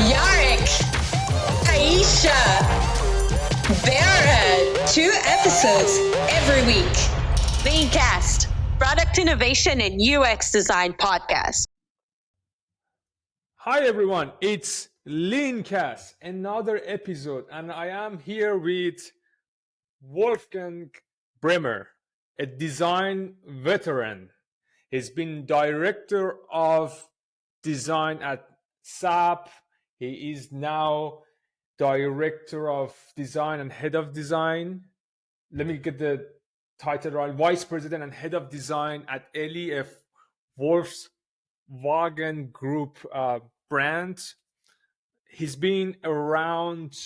Yarek, Aisha, Behrad, 2 episodes every week. Maincast, Product Innovation and UX Design Podcast. Hi everyone, it's Leancast, another episode, and I am here with Wolfgang Bremer, a design veteran. He's been director of design at SAP. He is now director of design and head of design. Let me get the title right. Vice president and head of design at Elli, a Volkswagen Group brand. He's been around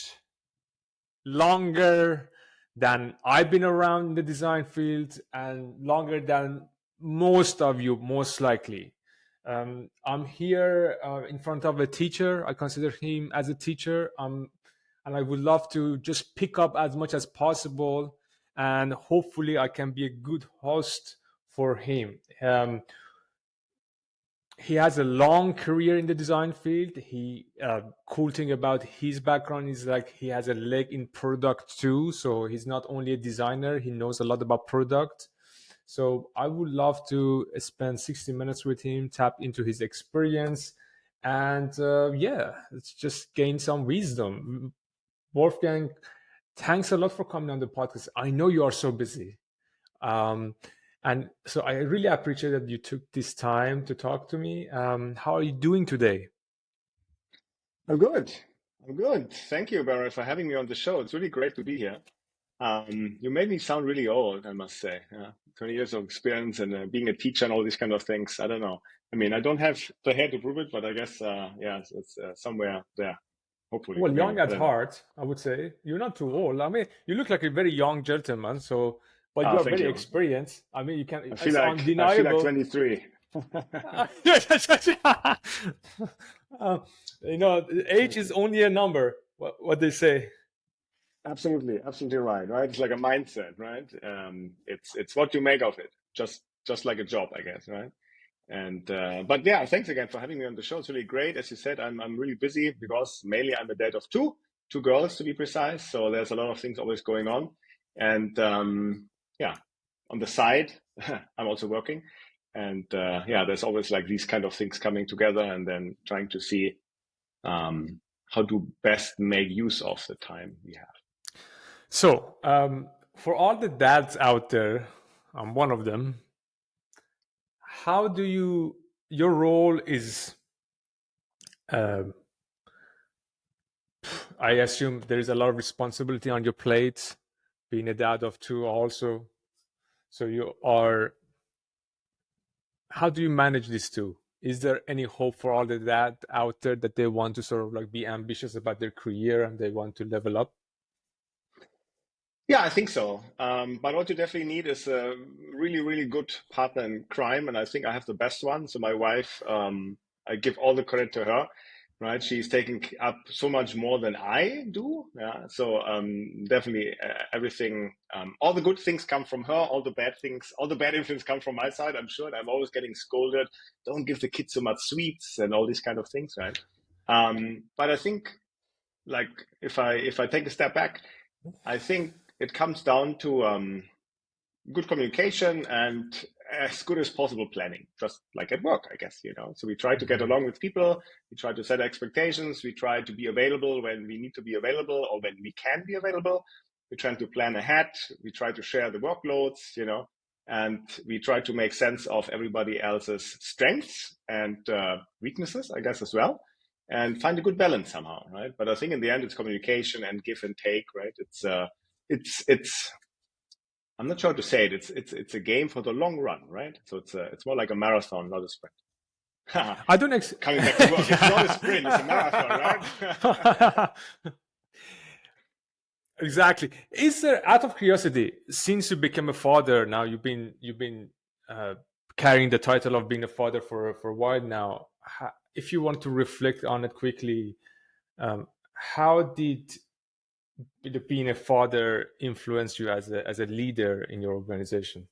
longer than I've been around the design field and longer than most of you, most likely. I'm here in front of a teacher. I consider him as a teacher. And I would love to just pick up as much as possible. And hopefully I can be a good host for him. He has a long career in the design field. Cool thing about his background is like he has a leg in product too. So he's not only a designer, he knows a lot about product. So I would love to spend 60 minutes with him, tap into his experience, and let's just gain some wisdom. Wolfgang, thanks a lot for coming on the podcast. I know you are so busy. And so I really appreciate that you took this time to talk to me. How are you doing today? I'm good. Thank you, Behrad, for having me on the show. It's really great to be here. You made me sound really old, I must say. 20 years of experience and being a teacher and all these kind of things. I don't know. I mean, I don't have the hair to prove it, but I guess, it's somewhere there, hopefully. Well, young at heart, I would say. You're not too old. I mean, you look like a very young gentleman, but you are very experienced. I mean, you can. I feel like 23. Age is only a number. What they say. Absolutely right. It's like a mindset, right? It's what you make of it. Just like a job, I guess, right? And but yeah, thanks again for having me on the show. It's really great. As you said, I'm really busy because mainly I'm a dad of two girls to be precise. So there's a lot of things always going on, and on the side, I'm also working, and there's always like these kind of things coming together, and then trying to see how to best make use of the time we have. So, for all the dads out there, I'm one of them. How do your role is, I assume there is a lot of responsibility on your plate, being a dad of two also. So how do you manage these two? Is there any hope for all the dads out there that they want to sort of like be ambitious about their career and they want to level up? Yeah, I think so. But what you definitely need is a really, really good partner in crime. And I think I have the best one. So my wife, I give all the credit to her, right? She's taking up so much more than I do. Yeah. So definitely everything, all the good things come from her. All the bad influence come from my side, I'm sure. And I'm always getting scolded. Don't give the kids so much sweets and all these kind of things, right? But I think like if I take a step back, I think it comes down to good communication and as good as possible planning, just like at work, I guess, So we try to get along with people. We try to set expectations. We try to be available when we need to be available or when we can be available. We try to plan ahead. We try to share the workloads, and we try to make sense of everybody else's strengths and weaknesses, I guess, as well, and find a good balance somehow, right? But I think in the end, it's communication and give and take, right? It's I'm not sure how to say it. It's a game for the long run, right? So it's more like a marathon, not a sprint. I don't coming back to work. It's not a sprint; it's a marathon, right? Exactly. Is there, out of curiosity, since you became a father now, you've been carrying the title of being a father for a while now. If you want to reflect on it quickly, how did being a father influence you as a leader in your organization?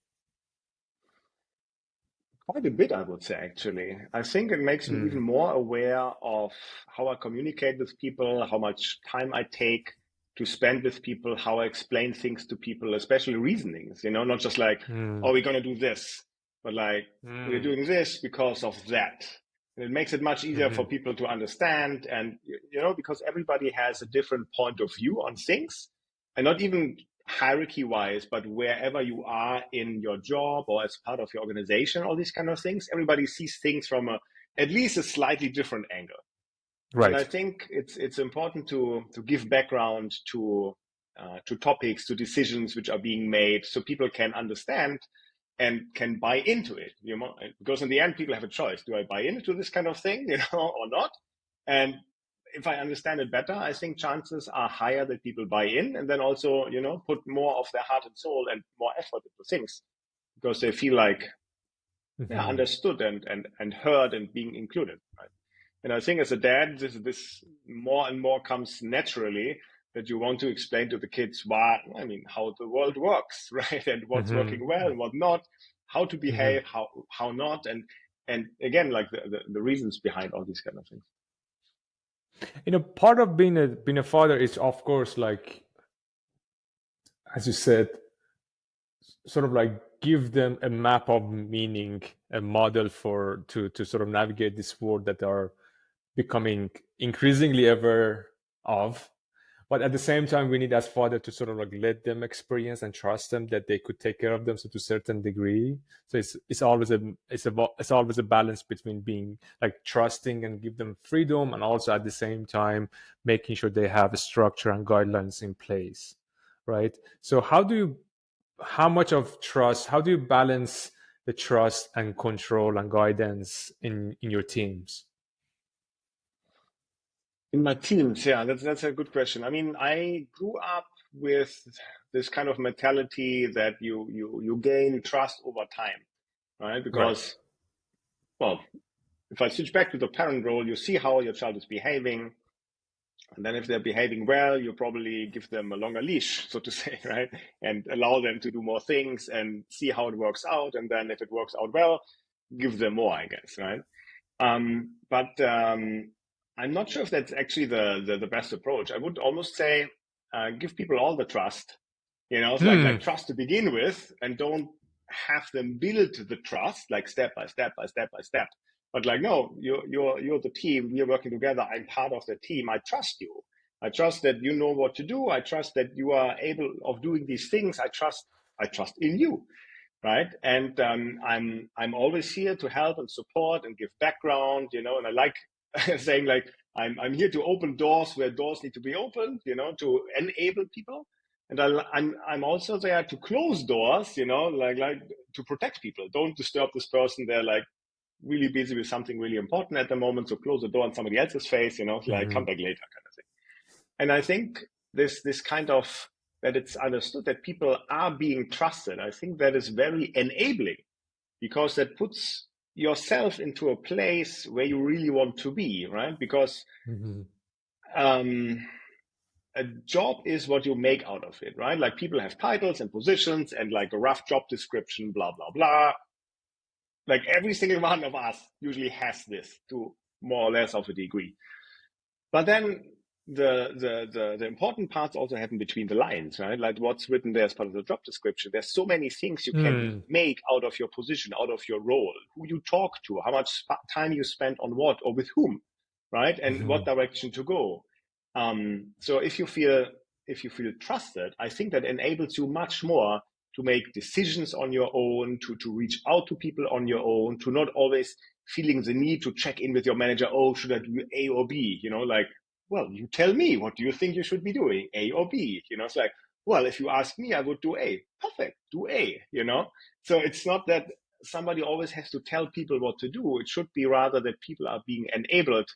Quite a bit, I would say, actually. I think it makes me even more aware of how I communicate with people, how much time I take to spend with people, how I explain things to people, especially reasonings, not just like, oh, we're going to do this, but like, we're doing this because of that. And it makes it much easier for people to understand. And, because everybody has a different point of view on things, and not even hierarchy wise, but wherever you are in your job or as part of your organization, all these kind of things, everybody sees things from at least a slightly different angle. And I think it's important to give background to topics, to decisions which are being made, so people can understand and can buy into it. Because in the end, people have a choice: do I buy into this kind of thing, or not? And if I understand it better, I think chances are higher that people buy in, and then also, put more of their heart and soul and more effort into things, because they feel like understood and heard and being included. Right? And I think as a dad, this more and more comes naturally, that you want to explain to the kids how the world works, right? And what's working well and what not, how to behave, how not, and again, like the reasons behind all these kind of things. Part of being a father is, of course, like, as you said, sort of like give them a map of meaning, a model to sort of navigate this world that are becoming increasingly aware of. But at the same time, we need as father to sort of like let them experience and trust them that they could take care of them, so to a certain degree. So it's always a balance between being like trusting and give them freedom, and also at the same time making sure they have a structure and guidelines in place, right? So how do you balance the trust and control and guidance in your teams? In my teams, yeah, that's a good question. I mean, I grew up with this kind of mentality that you gain trust over time, right? Because, well, if I switch back to the parent role, you see how your child is behaving, and then if they're behaving well, you probably give them a longer leash, so to say, right? And allow them to do more things and see how it works out. And then if it works out well, give them more, I guess, right? But I'm not sure if that's actually the best approach. I would almost say give people all the trust. It's like trust to begin with, and don't have them build the trust like step by step by step by step. But like, no, you're the team. We are working together. I'm part of the team. I trust you. I trust that you know what to do. I trust that you are able of doing these things. I trust in you. Right. And I'm always here to help and support and give background, and I like saying like I'm here to open doors where doors need to be opened, to enable people. And I'm also there to close doors, like to protect people. Don't disturb this person. They're like really busy with something really important at the moment. So close the door on somebody else's face, like come back later kind of thing. And I think this kind of, that it's understood that people are being trusted, I think that is very enabling, because that puts yourself into a place where you really want to be, right? Because a job is what you make out of it, right? Like people have titles and positions and like a rough job description, blah, blah, blah. Like every single one of us usually has this to more or less of a degree. But then the important parts also happen between the lines, right? Like what's written there as part of the job description. There's so many things you can make out of your position, out of your role, who you talk to, how much time you spend on what or with whom, right? And what direction to go. So if you feel trusted, I think that enables you much more to make decisions on your own, to reach out to people on your own, to not always feeling the need to check in with your manager. Oh, should I do A or B? Like, well, you tell me, what do you think you should be doing, A or B? It's like, well, if you ask me, I would do A. Perfect, do A, So it's not that somebody always has to tell people what to do. It should be rather that people are being enabled,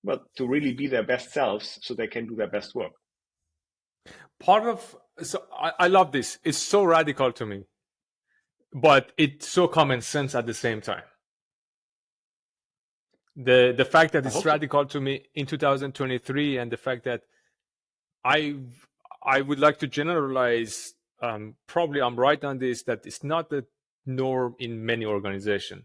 but to really be their best selves so they can do their best work. So I love this. It's so radical to me, but it's so common sense at the same time. The fact that it's radical to me in 2023, and the fact that I would like to generalize, probably I'm right on this, that it's not the norm in many organizations.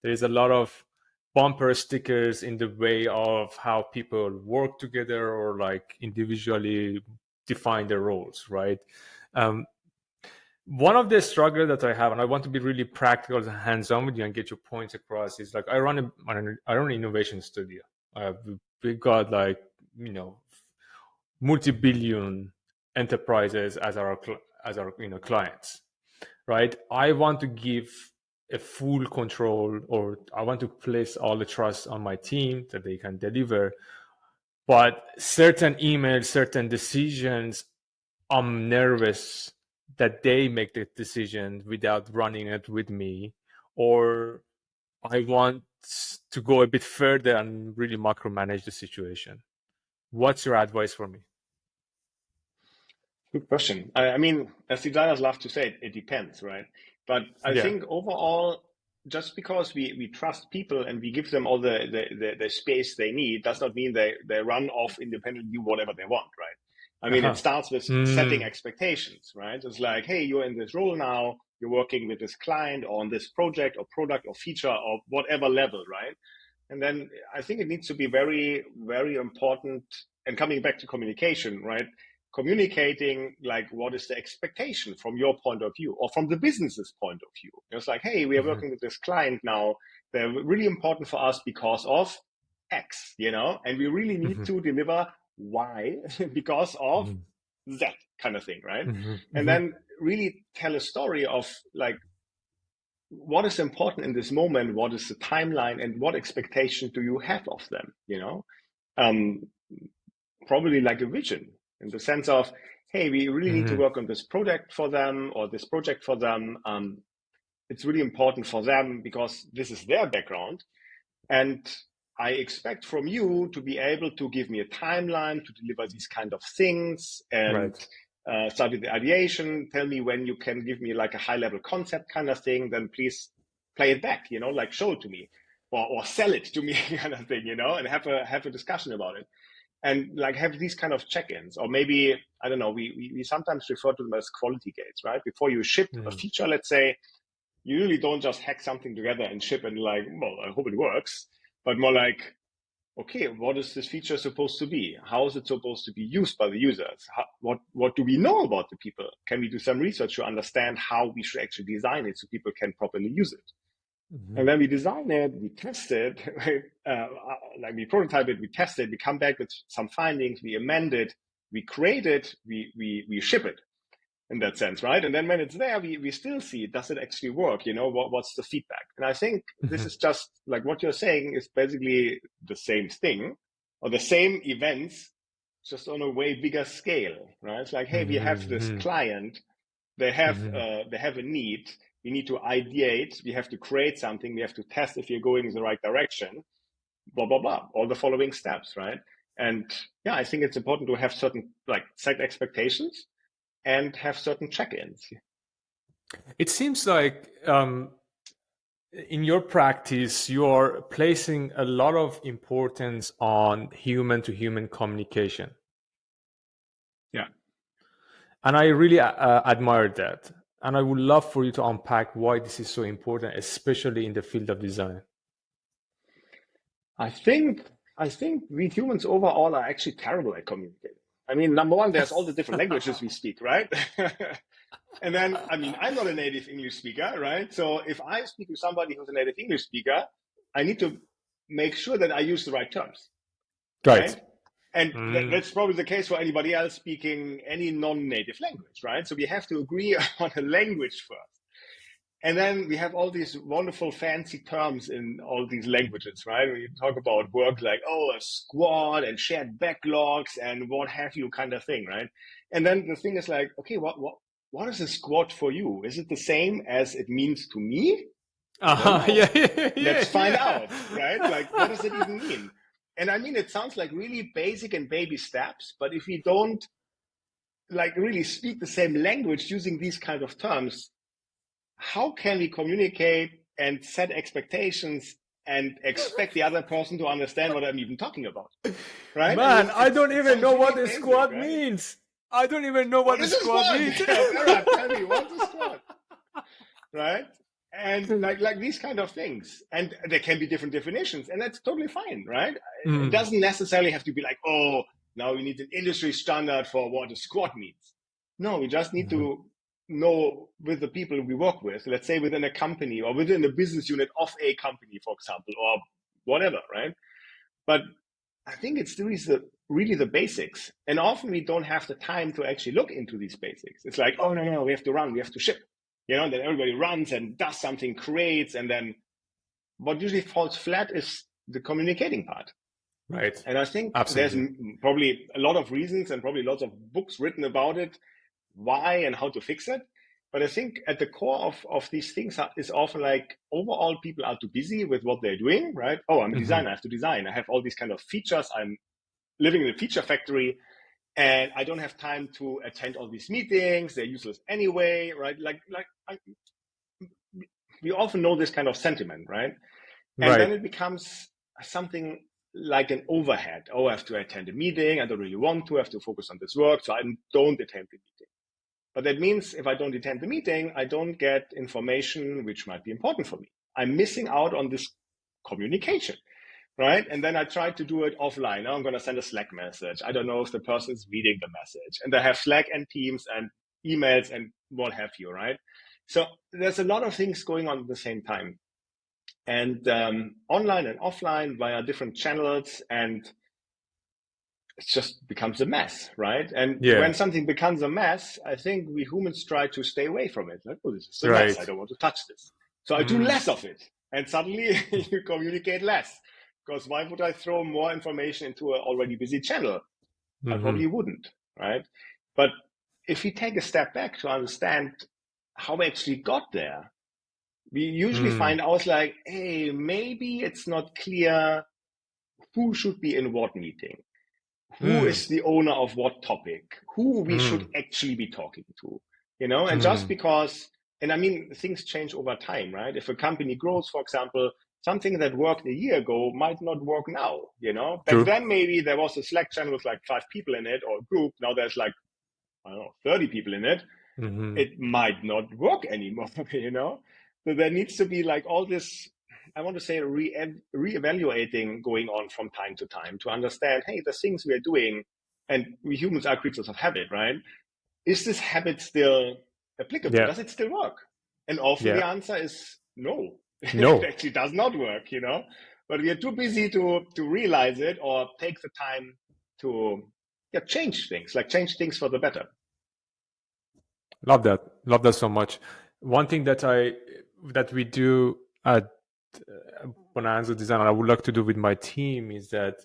There is a lot of bumper stickers in the way of how people work together or like individually define their roles, right? One of the struggles that I have, and I want to be really practical and hands-on with you and get your points across, is like I run an innovation studio. We've got like, you know, multi-billion enterprises as our clients, right? I want to give a full control, or I want to place all the trust on my team that they can deliver. But certain emails, certain decisions, I'm nervous that they make the decision without running it with me, or I want to go a bit further and really micromanage the situation. What's your advice for me? Good question. I mean, as designers love to say, it depends, right? But I think overall, just because we trust people and we give them all the space they need, does not mean they run off independently, do whatever they want, right? I mean, it starts with setting expectations, right? It's like, hey, you're in this role now, you're working with this client or on this project or product or feature or whatever level, right? And then I think it needs to be very, very important. And coming back to communication, right? Communicating like what is the expectation from your point of view or from the business's point of view. It's like, hey, we are working with this client now. They're really important for us because of X, you know, and we really need to deliver Y because of Z kind of thing, right? And then really tell a story of like, what is important in this moment? What is the timeline and what expectation do you have of them? You know, probably like a vision in the sense of, hey, we really need to work on this product for them or this project for them. It's really important for them because this is their background. And I expect from you to be able to give me a timeline to deliver these kind of things and start with the ideation. Tell me when you can give me like a high level concept kind of thing. Then please play it back, you know, like show it to me or sell it to me kind of thing, you know, and have a discussion about it. And like have these kind of check-ins, or maybe, I don't know, we sometimes refer to them as quality gates, right? Before you ship a feature, let's say, you really don't just hack something together and ship and like, well, I hope it works, but more like, okay, what is this feature supposed to be? How is it supposed to be used by the users? What do we know about the people? Can we do some research to understand how we should actually design it so people can properly use it? And then we design it, we test it, like we prototype it, we test it, we come back with some findings, we amend it, we create it, we ship it in that sense, right? And then when it's there, we still see, does it actually work? You know, what's the feedback? And I think this is just like what you're saying is basically the same thing or the same events, just on a way bigger scale, right? It's like, hey, we have this client, they have a need. We need to ideate, we have to create something, we have to test if you're going in the right direction, blah, blah, blah, all the following steps, right? And yeah, I think it's important to have certain like set expectations and have certain check-ins. It seems like in your practice, you are placing a lot of importance on human-to-human communication. Yeah. And I really admire that. And I would love for you to unpack why this is so important, especially in the field of design. I think we humans overall are actually terrible at communicating. I mean, number one, there's all the different languages we speak, right? And then, I mean, I'm not a native English speaker, right? So if I speak to somebody who's a native English speaker, I need to make sure that I use the right terms. Right? And that's probably the case for anybody else speaking any non-native language, right? So we have to agree on a language first. And then we have all these wonderful fancy terms in all these languages, right? When you talk about work like, oh, a squad and shared backlogs and what have you kind of thing, right? And then the thing is like, okay, what is a squad for you? Is it the same as it means to me? Let's find out, right? Like, what does it even mean? And I mean, it sounds like really basic and baby steps, but if we don't like really speak the same language using these kind of terms, how can we communicate and set expectations and expect the other person to understand what I'm even talking about? Right? Man, I don't even know what a squad means. I don't even know what a squad means. Behrad, tell me, what's a squad? Right? And like these kind of things. And there can be different definitions, and that's totally fine, right? It Mm. doesn't necessarily have to be like, oh, now we need an industry standard for what a squad means. No, we just need to know with the people we work with, let's say within a company or within a business unit of a company, for example, or whatever, right? But I think it's really the basics. And often we don't have the time to actually look into these basics. It's like, oh, no, we have to run, we have to ship. And then everybody runs and does something, creates, and then what usually falls flat is the communicating part. Right. And I think Absolutely. there's probably a lot of reasons and probably lots of books written about it, why and how to fix it. But I think at the core of these things is often like overall people are too busy with what they're doing, right? Oh, I'm a designer, I have to design. I have all these kind of features. I'm living in a feature factory and I don't have time to attend all these meetings. They're useless anyway, right? We often know this kind of sentiment, right? And Right. then it becomes something like an overhead. Oh, I have to attend a meeting. I don't really want to. I have to focus on this work. So I don't attend the meeting. But that means if I don't attend the meeting, I don't get information which might be important for me. I'm missing out on this communication, right? And then I try to do it offline. Now I'm going to send a Slack message. I don't know if the person is reading the message. And I have Slack and Teams and emails and what have you, right? So there's a lot of things going on at the same time. And online and offline via different channels, and it just becomes a mess, right? And when something becomes a mess, I think we humans try to stay away from it. Like, oh, this is a mess. I don't want to touch this. So I do less of it. And suddenly you communicate less. Because why would I throw more information into an already busy channel? I probably wouldn't, right? But if we take a step back to understand how we actually got there, we usually find out like, hey, maybe it's not clear who should be in what meeting, who is the owner of what topic, who we should actually be talking to, and just because, and I mean, things change over time, right? If a company grows, for example, something that worked a year ago might not work now, Back then, maybe there was a Slack channel with like 5 people in it or a group. Now there's like, I don't know, 30 people in it. It might not work anymore, So there needs to be like all this, I want to say, re-evaluating going on from time to time to understand, hey, the things we are doing, and we humans are creatures of habit, right? Is this habit still applicable? Does it still work? And often the answer is no. No. It actually does not work, But we are too busy to realize it or take the time to change things for the better. Love that so much. One thing that we do at Bonanza Design, and I would like to do with my team, is that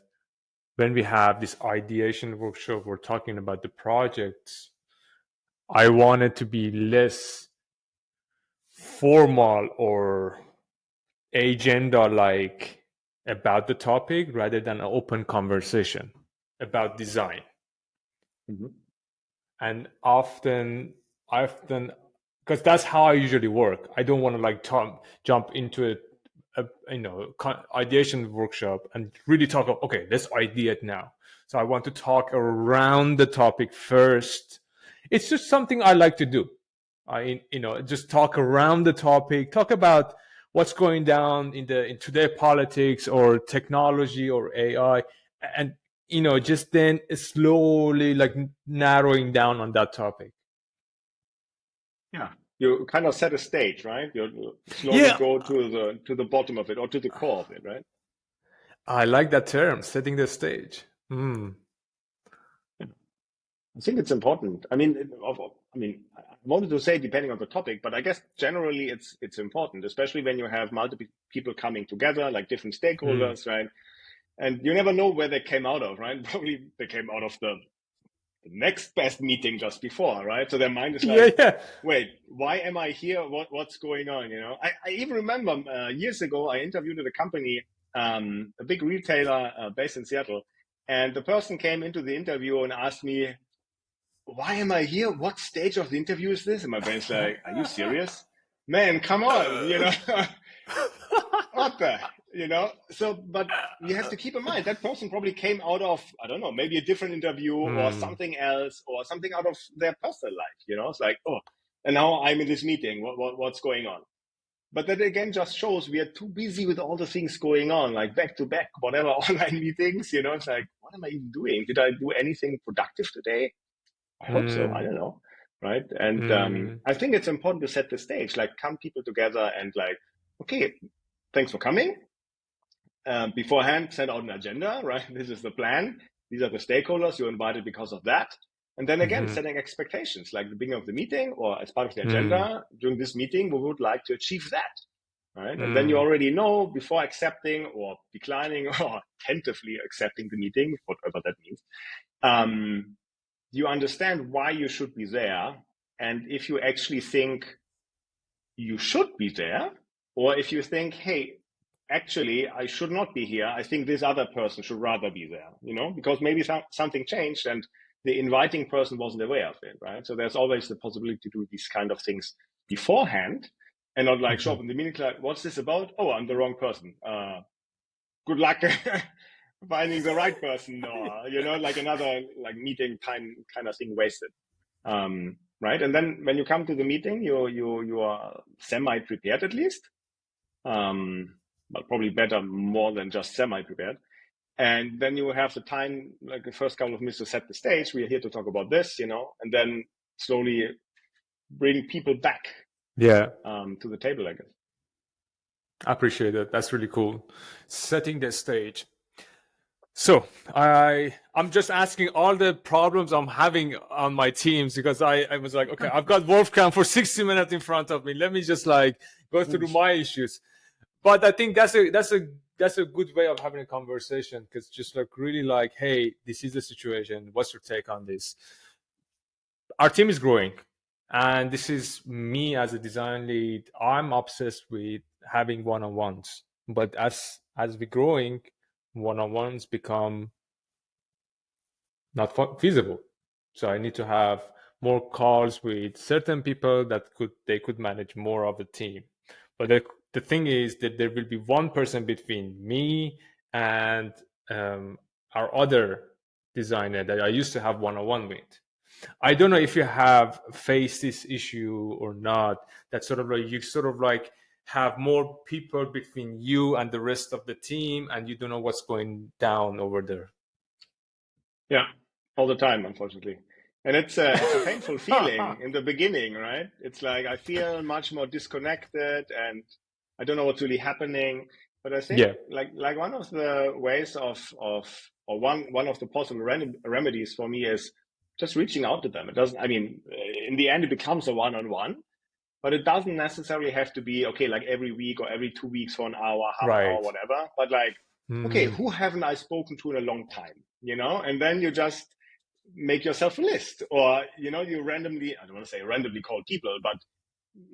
when we have this ideation workshop, we're talking about the projects, I want it to be less formal or agenda like about the topic rather than an open conversation about design. And often because that's how I usually work. I don't want to like jump into a ideation workshop and really talk about, okay, let's idea it now. So I want to talk around the topic first. It's just something I like to do. Just talk around the topic, talk about what's going down in today politics or technology or AI, and just then slowly like narrowing down on that topic. Yeah, you kind of set a stage, right? You slowly go to the bottom of it or to the core of it, right? I like that term, setting the stage. I think it's important. I wanted to say depending on the topic, but I guess generally it's important, especially when you have multiple people coming together, like different stakeholders, right? And you never know where they came out of, right? Probably they came out of the next best meeting just before, right? So their mind is like, wait, why am I here? What's going on? I even remember years ago, I interviewed at a company, a big retailer based in Seattle, and the person came into the interview and asked me, why am I here? What stage of the interview is this? And my brain's like, are you serious? Man, come on, what the, So, but you have to keep in mind, that person probably came out of, I don't know, maybe a different interview or something else or something out of their personal life, It's like, oh, and now I'm in this meeting. What's going on? But that again just shows we are too busy with all the things going on, like back to back, whatever online meetings, it's like, what am I even doing? Did I do anything productive today? I hope so. I don't know. Right. And I think it's important to set the stage, like come people together and like, okay, thanks for coming. Beforehand, send out an agenda, right? This is the plan. These are the stakeholders you're invited because of that. And then again, setting expectations, like the beginning of the meeting or as part of the agenda, during this meeting, we would like to achieve that, right? And then you already know before accepting or declining or tentatively accepting the meeting, whatever that means, you understand why you should be there. And if you actually think you should be there, or if you think, hey, actually, I should not be here. I think this other person should rather be there, because maybe something changed and the inviting person wasn't aware of it, right? So there's always the possibility to do these kind of things beforehand and not like show up in the meeting, like, what's this about? Oh, I'm the wrong person. Good luck finding the right person, or, like another like meeting time kind of thing wasted. Right. And then when you come to the meeting, you are semi-prepared at least. But probably better more than just semi-prepared. And then you have the time, like the first couple of minutes to set the stage. We are here to talk about this, and then slowly bring people back to the table, I guess. I appreciate it. That's really cool. Setting the stage. So I'm just asking all the problems I'm having on my teams because I was like, okay, I've got Wolfgang for 60 minutes in front of me. Let me just like go through my issues. But I think that's a good way of having a conversation because just like really like, hey, this is the situation. What's your take on this? Our team is growing, and this is me as a design lead. I'm obsessed with having one-on-ones, but as we're growing, one-on-ones become not feasible. So I need to have more calls with certain people that they could manage more of the team. But the thing is that there will be one person between me and our other designer that I used to have one-on-one with. I don't know if you have faced this issue or not. That sort of like have more people between you and the rest of the team, and you don't know what's going down over there. Yeah, all the time, unfortunately. And it's a painful feeling in the beginning, right? It's like I feel much more disconnected and I don't know what's really happening. But I think like one of the ways or one of the possible remedies for me is just reaching out to them. It doesn't, in the end, it becomes a one-on-one, but it doesn't necessarily have to be, okay, like every week or every 2 weeks for an hour, half an hour, whatever. But like, okay, who haven't I spoken to in a long time, And then you just make yourself a list or, you randomly, I don't want to say randomly call people, but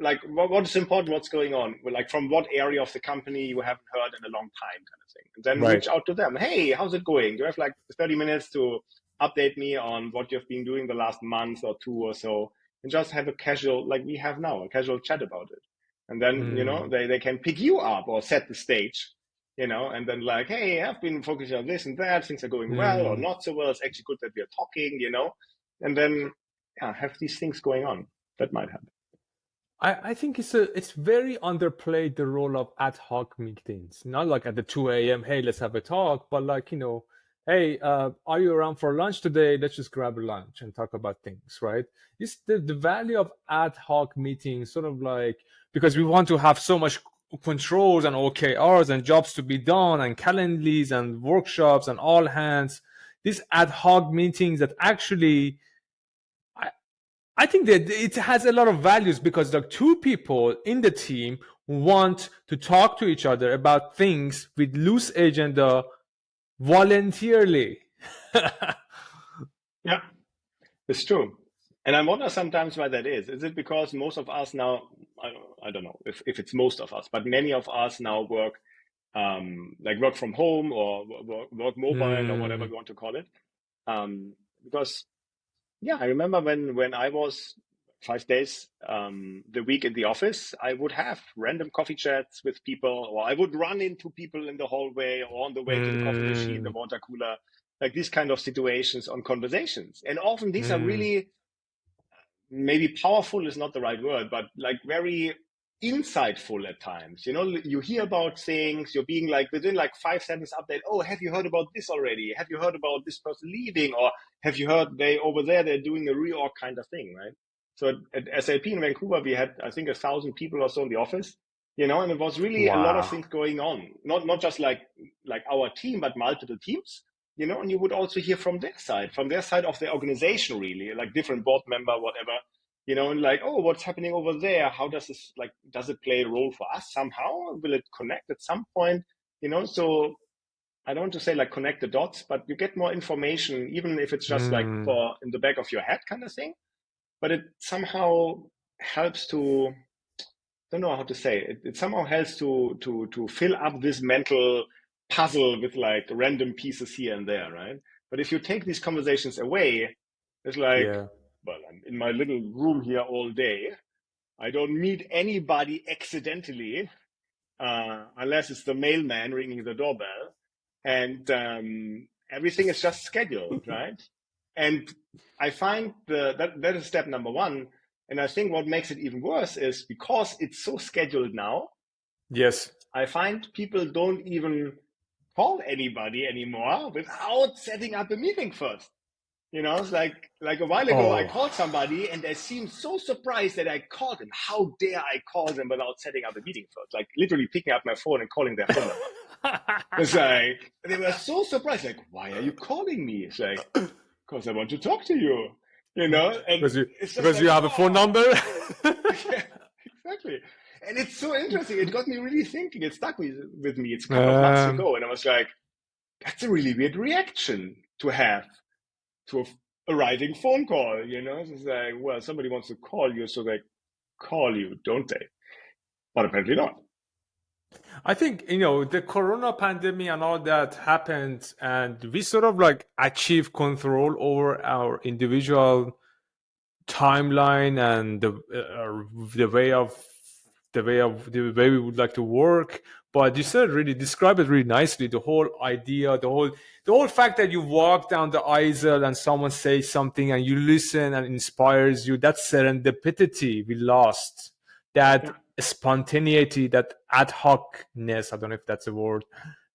like what is important, what's going on, like from what area of the company you haven't heard in a long time kind of thing. And then reach out to them. Hey, how's it going? Do you have like 30 minutes to update me on what you've been doing the last month or two or so? And just have a casual, like we have now, a casual chat about it. And then, they can pick you up or set the stage, and then like, hey, I've been focusing on this and that. Things are going well or not so well. It's actually good that we are talking, and then have these things going on. That might happen. I think it's very underplayed, the role of ad hoc meetings. Not like at the 2 a.m., hey, let's have a talk, but like, hey, are you around for lunch today? Let's just grab a lunch and talk about things, right? It's the value of ad hoc meetings, sort of like, because we want to have so much controls and OKRs and jobs to be done and calendars and workshops and all hands. These ad hoc meetings that actually, I think that it has a lot of values because like two people in the team want to talk to each other about things with loose agenda voluntarily. Yeah, it's true. And I wonder sometimes why that is. Is it because most of us now, I don't know if it's most of us, but many of us now work from home or work mobile or whatever you want to call it. Because I remember when I was 5 days the week in the office, I would have random coffee chats with people, or I would run into people in the hallway or on the way to the coffee machine, the water cooler, like these kind of situations on conversations. And often these are really, maybe powerful is not the right word, but like very insightful at times. You hear about things, you're being like within like 5 seconds update. Oh, have you heard about this already? Have you heard about this person leaving? Or have you heard over there, they're doing a reorg kind of thing, right? So at SAP in Vancouver, we had, I think, 1,000 people or so in the office, and it was really a lot of Wow. things going on. Not just like our team, but multiple teams, and you would also hear from their side of the organization, really, like different board member, whatever, and like, oh, what's happening over there? How does this, like, does it play a role for us somehow? Will it connect at some point? So I don't want to say like connect the dots, but you get more information, even if it's just like for in the back of your head kind of thing. But it somehow helps to, don't know how to say it. It somehow helps to fill up this mental puzzle with like random pieces here and there, right? But if you take these conversations away, it's like, Yeah. well, I'm in my little room here all day. I don't meet anybody accidentally, unless it's the mailman ringing the doorbell, and everything is just scheduled, right? And I find that is step number one. And I think what makes it even worse is because it's so scheduled now. Yes. I find people don't even call anybody anymore without setting up a meeting first. It's like a while ago, I called somebody and they seemed so surprised that I called them. How dare I call them without setting up a meeting first? Like literally picking up my phone and calling their phone number. It's like, they were so surprised. Like, why are you calling me? It's like, because I want to talk to you, And because it's just because like, you have a phone number. yeah, exactly. And it's so interesting. It got me really thinking. It stuck with me. It's a couple of months ago. And I was like, that's a really weird reaction to have to a arriving phone call, It's like, well, somebody wants to call you, so they call you, don't they? But apparently not. I think, the corona pandemic and all that happened, and we sort of like achieved control over our individual timeline and the way we would like to work. But you said really describe it really nicely, the whole idea, the whole fact that you walk down the aisle and someone says something and you listen and it inspires you. That serendipity we lost, that spontaneity, that ad hocness, I don't know if that's a word,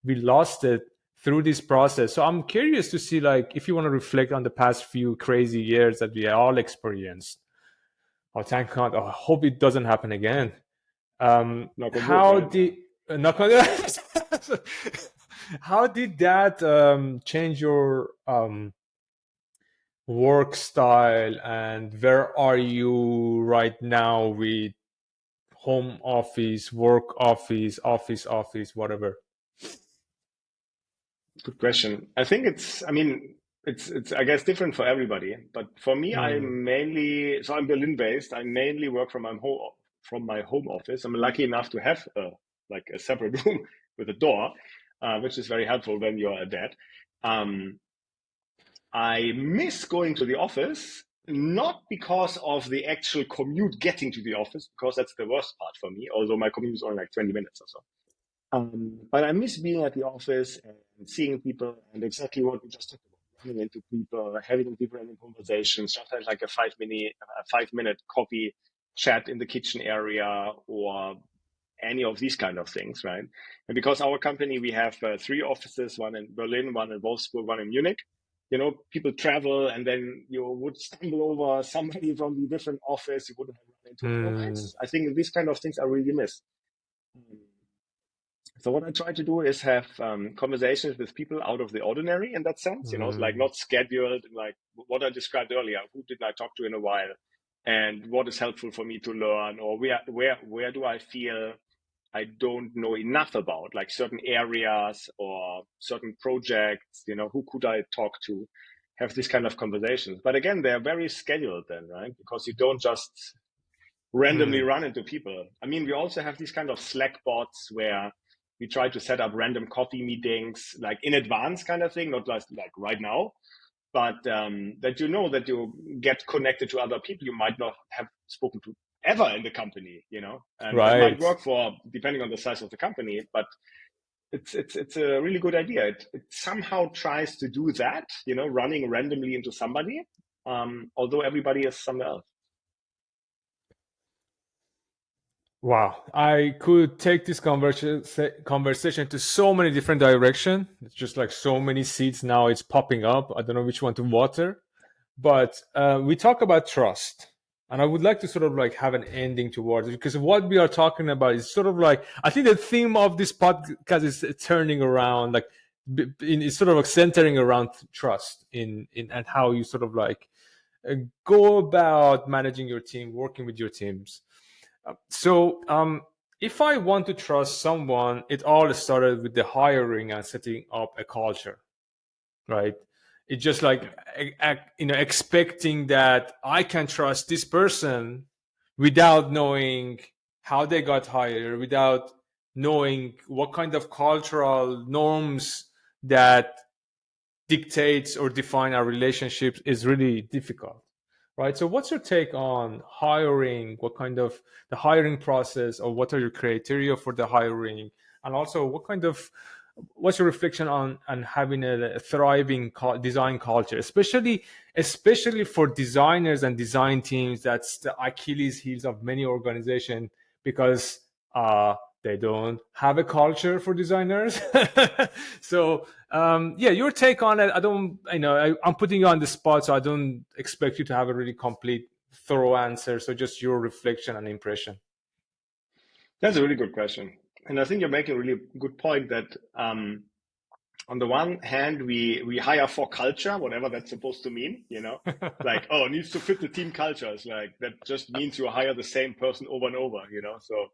we lost it through this process. So I'm curious to see, like, if you want to reflect on the past few crazy years that we all experienced. Oh, thank God. Oh, I hope it doesn't happen again. How did knock on how did that change your work style, and where are you right now with home office, work office, office, whatever? Good question. I think it's I guess different for everybody. But for me, I'm Berlin based. I mainly work from my home office. I'm lucky enough to have a separate room with a door, which is very helpful when you're a dad. I miss going to the office, not because of the actual commute getting to the office, because that's the worst part for me, although my commute is only like 20 minutes or so. But I miss being at the office and seeing people, and exactly what we just talked about, running into people, having deep random conversations, sometimes like a 5-minute coffee chat in the kitchen area, or any of these kind of things, right? And because our company, we have 3 offices, one in Berlin, one in Wolfsburg, one in Munich. People travel, and then you would stumble over somebody from the different office you wouldn't have run into otherwise. I think these kind of things are really missed. So what I try to do is have conversations with people out of the ordinary in that sense, like not scheduled, like what I described earlier. Who didn't I talk to in a while, and what is helpful for me to learn, or where do I feel I don't know enough about, like certain areas or certain projects. Who could I talk to? Have this kind of conversations. But again, they're very scheduled then, right? Because you don't just randomly run into people. I mean, we also have these kind of Slack bots where we try to set up random coffee meetings, like in advance kind of thing, not just like right now, but that that you get connected to other people you might not have spoken to ever in the company, and that might work for, depending on the size of the company, but it's a really good idea. It somehow tries to do that, running randomly into somebody, although everybody is somewhere else. Wow, I could take this conversation to so many different directions. It's just like so many seeds now. It's popping up. I don't know which one to water, but we talk about trust, and I would like to sort of like have an ending towards it because what we are talking about is sort of like I think the theme of this podcast is turning around, like it's sort of like centering around trust in and how you sort of like go about managing your team, working with your teams. So, if I want to trust someone, it all started with the hiring and setting up a culture, right? It's just like expecting that I can trust this person without knowing how they got hired, without knowing what kind of cultural norms that dictates or define our relationships is really difficult, right? So what's your take on hiring? What kind of the hiring process, or what are your criteria for the hiring? And also what's your reflection on having a thriving design culture, especially for designers and design teams? That's the Achilles heels of many organizations because they don't have a culture for designers. So yeah, your take on it. I don't, I'm putting you on the spot, so I don't expect you to have a really complete, thorough answer. So just your reflection and impression. That's a really good question. And I think you're making a really good point that on the one hand, we hire for culture, whatever that's supposed to mean, like, oh, it needs to fit the team culture. It's like, that just means you hire the same person over and over, So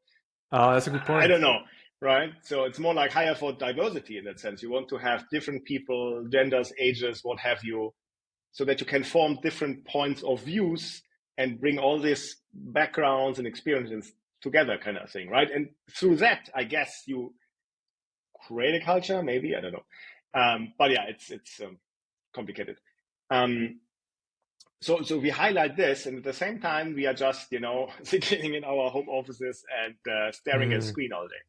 That's a good I point. don't know, right? So it's more like hire for diversity in that sense. You want to have different people, genders, ages, what have you, so that you can form different points of views and bring all these backgrounds and experiences together, kind of thing, right? And through that, I guess you create a culture, maybe, I don't know. But yeah, it's complicated. So we highlight this, and at the same time, we are just sitting in our home offices and staring at a Mm, screen all day.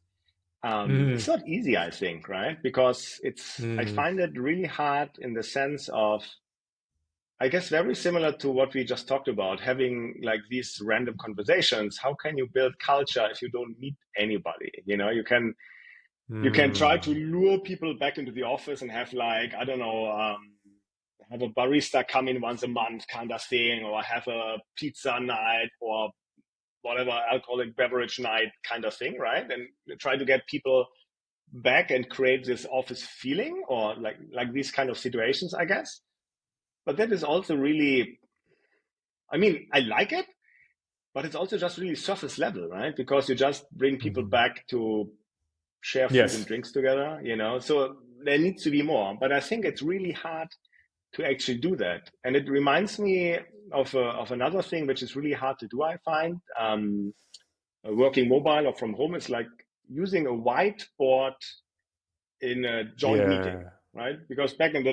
It's mm, not easy, I think, right? Because I mm, find it really hard in the sense of, I guess, very similar to what we just talked about, having like these random conversations. How can you build culture if you don't meet anybody? You can try to mm. lure people back into the office and have, like, I don't know, have a barista come in once a month kind of thing, or have a pizza night or whatever alcoholic beverage night kind of thing, right? And try to get people back and create this office feeling, or like these kind of situations, I guess. But that is also really, I mean, I like it, but it's also just really surface level, right? Because you just bring people Mhm. back to share food and Yes. drinks together. So there needs to be more. But I think it's really hard to actually do that. And it reminds me of another thing which is really hard to do, I find. Working mobile or from home is like using a whiteboard in a joint meeting, Yeah. right? Because back in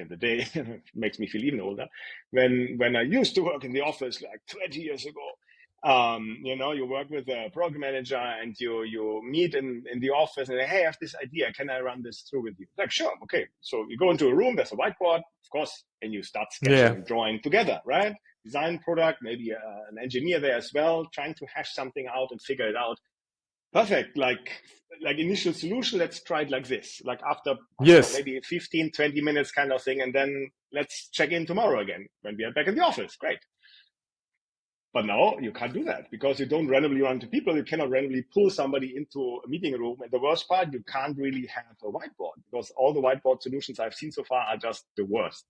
the day, makes me feel even older. When I used to work in the office like 20 years ago, you work with a program manager and you meet in the office and hey, I have this idea. Can I run this through with you? Like, sure, okay. So you go into a room. There's a whiteboard, of course, and you start sketching Yeah. and drawing together, right? Design product, maybe an engineer there as well, trying to hash something out and figure it out. Perfect. Like initial solution, let's try it like this. Like after, I don't know, Yes. maybe 15, 20 minutes kind of thing. And then let's check in tomorrow again when we are back in the office. Great. But now you can't do that because you don't randomly run into people. You cannot randomly pull somebody into a meeting room. And the worst part, you can't really have a whiteboard because all the whiteboard solutions I've seen so far are just the worst.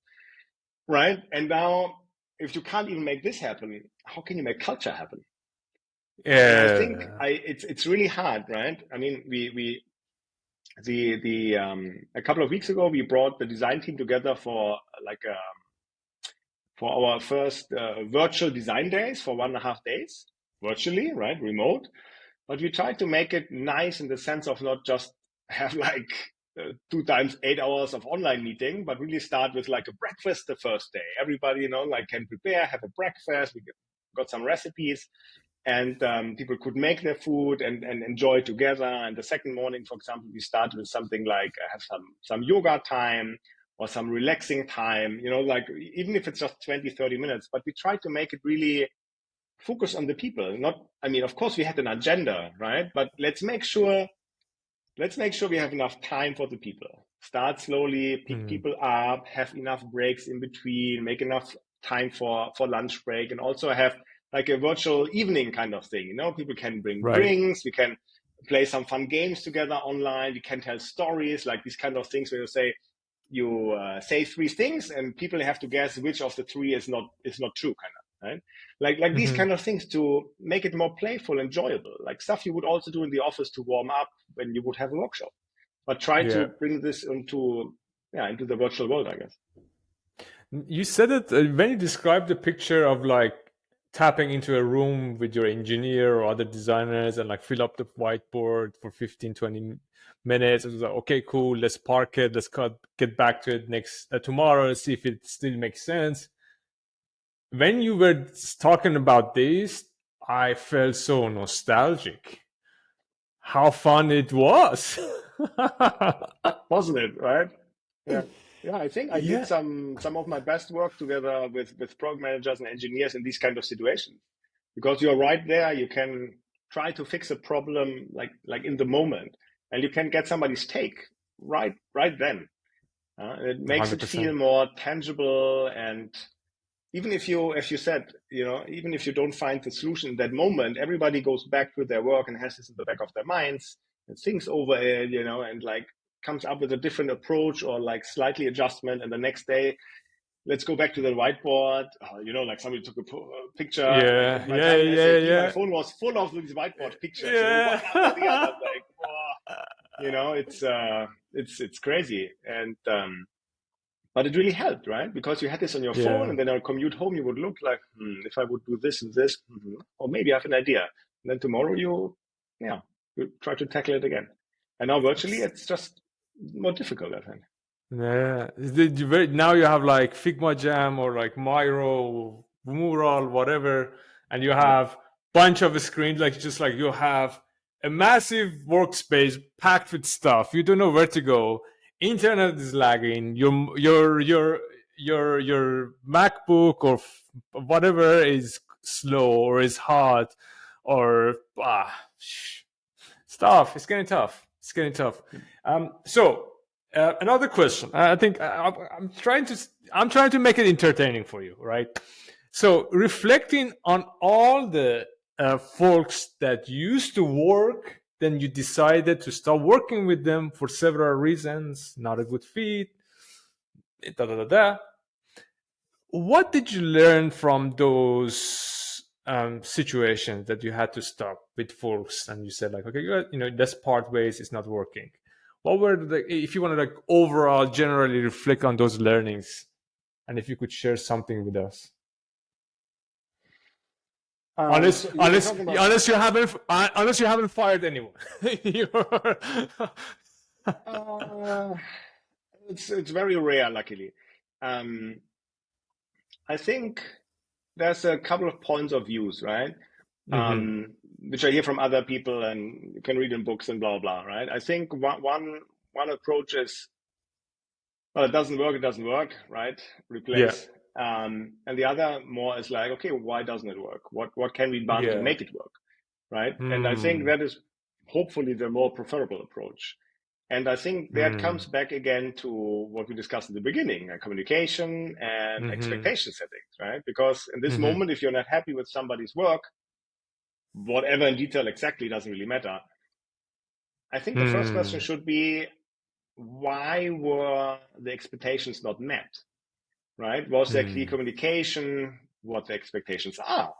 Right. And now, if you can't even make this happen, how can you make culture happen? And I think Yeah. it's really hard, right? I mean, the a couple of weeks ago we brought the design team together for for our first virtual design days for 1.5 days, virtually, right, remote. But we tried to make it nice in the sense of not just have like 2 times 8 hours of online meeting, but really start with like a breakfast the first day. Everybody, like can prepare, have a breakfast. We got some recipes, and people could make their food and enjoy together. And the second morning, for example, we started with something like have some yoga time or some relaxing time, like even if it's just 20, 30 minutes, but we try to make it really focus on the people. Not, I mean, of course we had an agenda, right? But let's make sure we have enough time for the people. Start slowly, pick people up, have enough breaks in between, make enough time for lunch break, and also have like a virtual evening kind of thing. You know, people can bring Right. drinks, we can play some fun games together online, we can tell stories, like these kind of things where you say three things and people have to guess which of the three is not true, kind of, right? Like these kind of things to make it more playful, enjoyable, like stuff you would also do in the office to warm up when you would have a workshop, but try to bring this into the virtual world, I guess. You said it when you described the picture of like tapping into a room with your engineer or other designers and like fill up the whiteboard for 15-20 minutes. It was like, okay, cool, let's park it, let's get back to it tomorrow, let's see if it still makes sense. When you were talking about this, I felt so nostalgic. How fun it was. Wasn't it, right? Yeah. Yeah, I think I did some of my best work together with product managers and engineers in these kind of situations, because you're right there. You can try to fix a problem like in the moment, and you can get somebody's take right then. It makes 100%. it feel more tangible, and even if you, as you said, even if you don't find the solution in that moment, everybody goes back to their work and has this in the back of their minds and thinks over it, and like comes up with a different approach or like slightly adjustment. And the next day, let's go back to the whiteboard. Like somebody took a picture. Yeah, Like my time in SAP, yeah. my phone was full of these whiteboard pictures. Yeah. One after the other. Like, it's crazy. And but it really helped, right? Because you had this on your phone, and then on a commute home, you would look like, if I would do this and this, or maybe I have an idea. And then tomorrow you try to tackle it again. And now virtually, it's just more difficult, I think. Yeah. Now you have like Figma Jam or like Miro, Mural, whatever, and you have bunch of screens, like just like you have a massive workspace packed with stuff. You don't know where to go. Internet is lagging. Your MacBook or whatever is slow or is hot or stuff. It's getting tough. So another question. I think I'm trying to make it entertaining for you, right? So reflecting on all the folks that used to work, then you decided to stop working with them for several reasons, not a good fit, What did you learn from those situations that you had to stop with folks and you said like, okay, let's part ways, it's not working? What were if you want to like overall generally reflect on those learnings, and if you could share something with us? Unless you haven't fired anyone. It's very rare, luckily. I think there's a couple of points of views, right? Which I hear from other people and you can read in books and blah blah, right? I think one approach is, well, it doesn't work, right? Replace. And the other more is like, okay, why doesn't it work? What can be done to make it work, right? And I think that is hopefully the more preferable approach. And I think that comes back again to what we discussed in the beginning, communication and expectation settings, right? Because in this moment, if you're not happy with somebody's work, whatever in detail exactly doesn't really matter. I think the first question should be, why were the expectations not met, right? Was there clear communication, what the expectations are,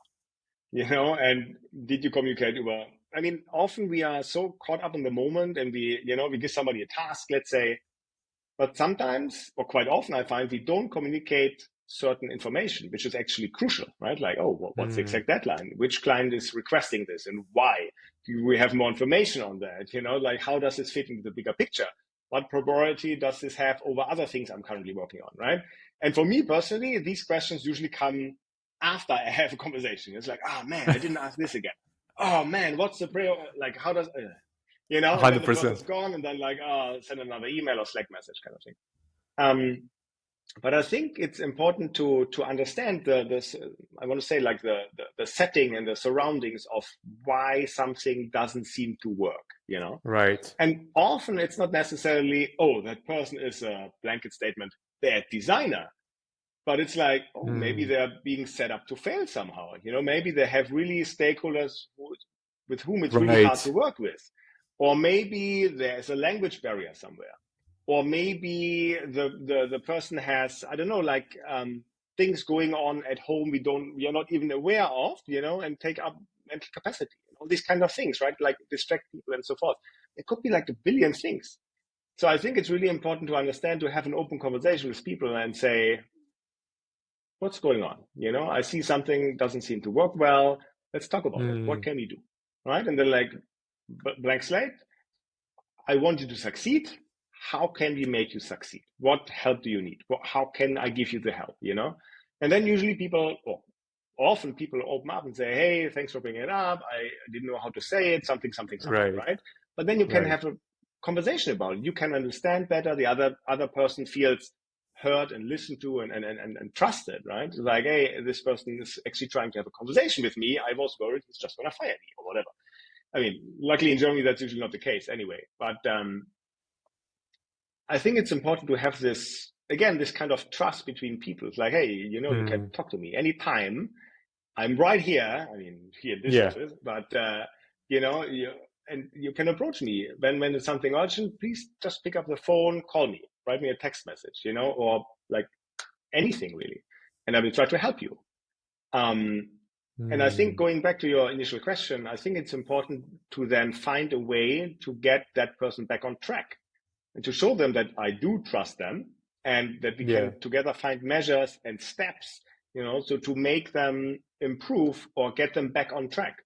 and did you communicate over? I mean, often we are so caught up in the moment and we give somebody a task, let's say, but sometimes or quite often I find we don't communicate certain information, which is actually crucial, right? Like, what's the exact deadline? Which client is requesting this and why? Do we have more information on that? Like how does this fit into the bigger picture? What priority does this have over other things I'm currently working on, right? And for me personally, these questions usually come after I have a conversation. It's like, man, I didn't ask this again. Oh man, what's the like? How does 100%. And then the person's gone, and then like, send another email or Slack message kind of thing. But I think it's important to understand this. I want to say like the setting and the surroundings of why something doesn't seem to work. Right. And often it's not necessarily, oh, that person is a blanket statement, bad designer. But it's like, oh, maybe they're being set up to fail somehow. Maybe they have really stakeholders with whom it's really hard to Right. work with. Or maybe there's a language barrier somewhere. Or maybe the person has, I don't know, like things going on at home we are not even aware of, and take up mental capacity. All these kind of things, right? Like distract people and so forth. It could be like a billion things. So I think it's really important to understand, to have an open conversation with people and say, what's going on? I see something doesn't seem to work well. Let's talk about it. What can we do? Right? And then like blank slate. I want you to succeed. How can we make you succeed? What help do you need? How can I give you the help? And then usually often people open up and say, hey, thanks for bringing it up. I didn't know how to say it, something, Right. right? But then you can Right. have a conversation about it. You can understand better. The other person feels heard and listened to and trusted, right? It's like, hey, this person is actually trying to have a conversation with me. I was worried he's just going to fire me or whatever. I mean, luckily in Germany, that's usually not the case anyway. But I think it's important to have this, again, this kind of trust between people. It's like, hey, you can talk to me anytime. I'm right here. I mean, here distances, but you can approach me when it's something urgent. Please just pick up the phone, call me, write me a text message, or like anything really, and I will try to help you. And I think going back to your initial question, I think it's important to then find a way to get that person back on track and to show them that I do trust them and that we can together find measures and steps, so to make them improve or get them back on track.